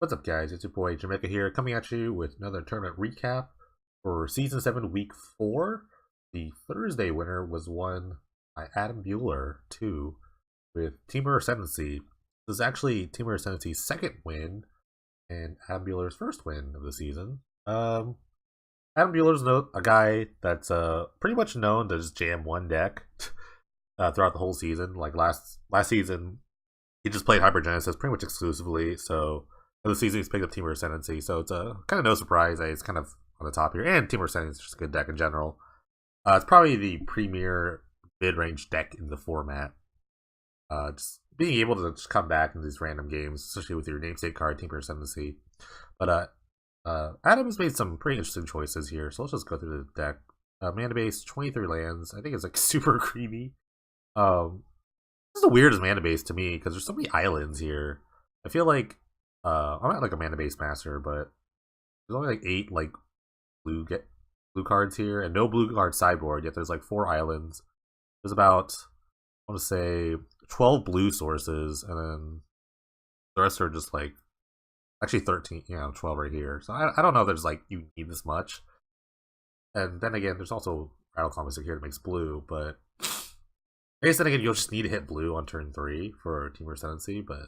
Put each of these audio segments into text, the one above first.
What's up, guys? It's your boy Jamaica here, coming at you with another tournament recap for Season 7, Week 4. The Thursday winner was won by Adam Bueller, 2, with Teamer Ascendancy. This is actually Teamer Ascendancy's second win, and Adam Bueller's first win of the season. Adam Bueller's a guy that's pretty much known to just jam one deck throughout the whole season. Like last season, he just played Hypergenesis pretty much exclusively, so the season he's picked up Teamer Ascendancy, so it's kind of no surprise that he's kind of on the top here. And Teamer Ascendancy is just a good deck in general. It's probably the premier mid-range deck in the format. Just being able to just come back in these random games, especially with your namesake card, Teamer Ascendancy. But Adam has made some pretty interesting choices here, so let's just go through the deck. Mana base, 23 lands. I think it's like super creepy. This is the weirdest mana base to me because there's so many islands here. I feel like I'm not like a mana base master, but there's only like 8 like blue cards here, and no blue card sideboard. Yet there's like 4 islands. There's about, I want to say, 12 blue sources, and then the rest are just like actually 13. 12 right here. So I don't know if there's like you need this much. And then again, there's also Rattle Conflict here that makes blue, but I guess then again you'll just need to hit blue on turn 3 for Teamer Ascendancy, but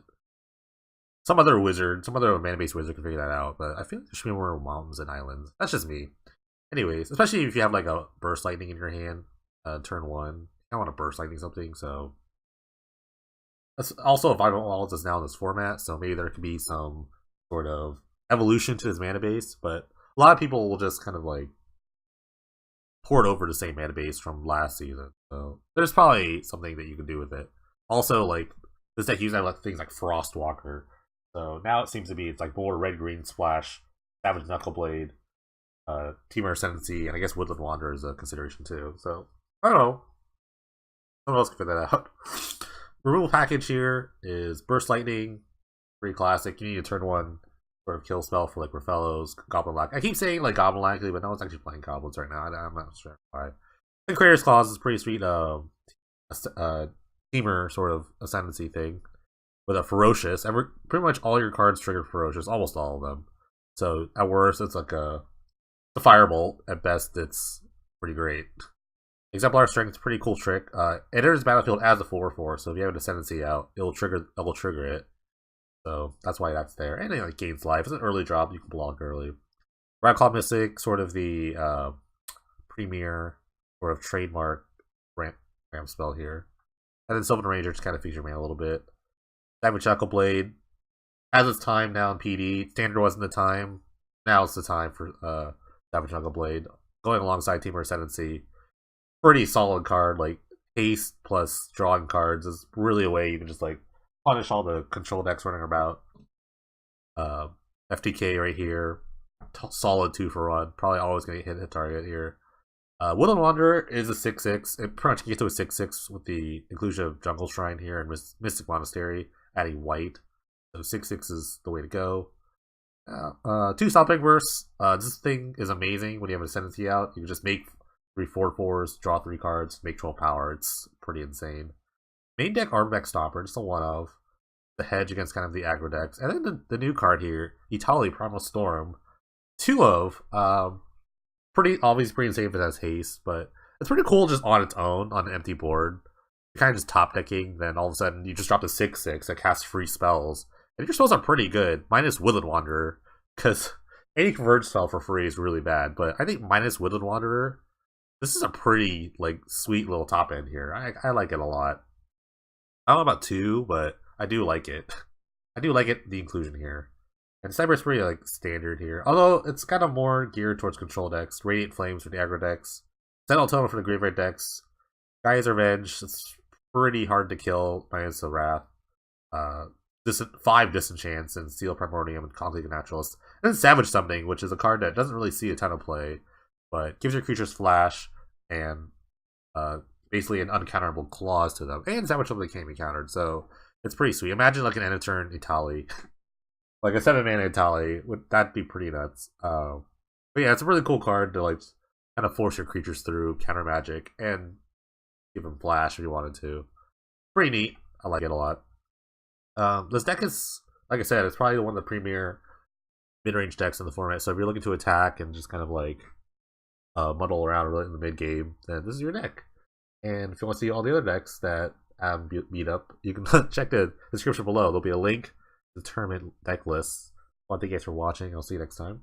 some other mana-based wizard can figure that out, but I feel like there should be more mountains and islands. That's just me. Anyways, especially if you have like a Burst Lightning in your hand, turn 1. I want to Burst Lightning something, so that's also Vibrant Walls is now in this format, so maybe there could be some sort of evolution to his mana base, but a lot of people will just kind of like port over the same mana base from last season, so there's probably something that you can do with it. Also, like, this deck uses like things like Frostwalker. So now it seems to be it's like more red-green splash, Savage Knuckleblade, Teamer Ascendancy, and I guess Woodland Wanderer is a consideration too. So I don't know. Someone else can figure that out. Removal package here is Burst Lightning, pretty classic. You need a turn 1 sort of kill spell for like Rafellos, Goblin Lock. I keep saying like Goblin Lock, but no one's actually playing goblins right now. I'm not sure why. And Creator's Clause is pretty sweet. Teamer sort of ascendancy thing. With a Ferocious, pretty much all your cards trigger Ferocious, almost all of them. So at worst, it's like a Firebolt. At best, it's pretty great. Exemplar Strength is a pretty cool trick. It enters the battlefield as a 4/4, so if you have an Ascendancy out, it'll trigger it. So that's why that's there. And it like, gains life. It's an early drop, you can block early. Radclaw Mystic, sort of the premier, sort of trademark ramp spell here. And then Sylvan Ranger just kind of feeds your mana a little bit. Savage Knuckleblade has its time now in PD. Standard wasn't the time. Now it's the time for Savage Knuckleblade. Going alongside Teamer Ascendancy. Pretty solid card. Like, haste plus drawing cards is really a way you can just like punish all the control decks running about. FTK right here. Solid 2-for-1. Probably always going to hit target here. Woodland Wanderer is a 6/6. It pretty much gets to a 6/6 with the inclusion of Jungle Shrine here and Mystic Monastery, adding white. So 6/6 is the way to go. 2 Stomping Bursts. This thing is amazing when you have Ascendancy out. You can just make 3 4/4s, draw 3 cards, make 12 power. It's pretty insane. Main deck Armbeck Stomper, just a 1-of. The hedge against kind of the aggro decks. And then the new card here, Itali Primal Storm. 2-of. Pretty insane if it has haste, but it's pretty cool just on its own on an empty board. You're kind of just top decking, then all of a sudden you just drop a 6/6 that casts free spells. And your spells are pretty good, minus Woodland Wanderer, because any converge spell for free is really bad. But I think minus Woodland Wanderer, this is a pretty like sweet little top end here. I like it a lot. I don't know about 2, but I do like it. I do like it, the inclusion here. And Cyber's pretty like standard here, although it's kind of more geared towards control decks. Radiant Flames for the aggro decks, Sentinel Totem for the graveyard decks. Gaia's Revenge, it's pretty hard to kill minus the Wrath. 5 Disenchants and Steel Primordium and Conflict Naturalist. And then Savage Summoning, which is a card that doesn't really see a ton of play, but gives your creatures flash and basically an uncounterable clause to them. And Savage Summoning can't be countered, so it's pretty sweet. Imagine like an end of turn Itali. Like a 7-mana Itali, that'd be pretty nuts. But yeah, it's a really cool card to like kind of force your creatures through, counter magic, and give them flash if you wanted to. Pretty neat. I like it a lot. This deck is like I said, it's probably one of the premier mid-range decks in the format. So if you're looking to attack and just kind of like muddle around really in the mid game, then this is your deck. And if you want to see all the other decks that Adam beat up, you can check the description below. There'll be a link to the tournament deck list. Well, thank you guys for watching. I'll see you next time.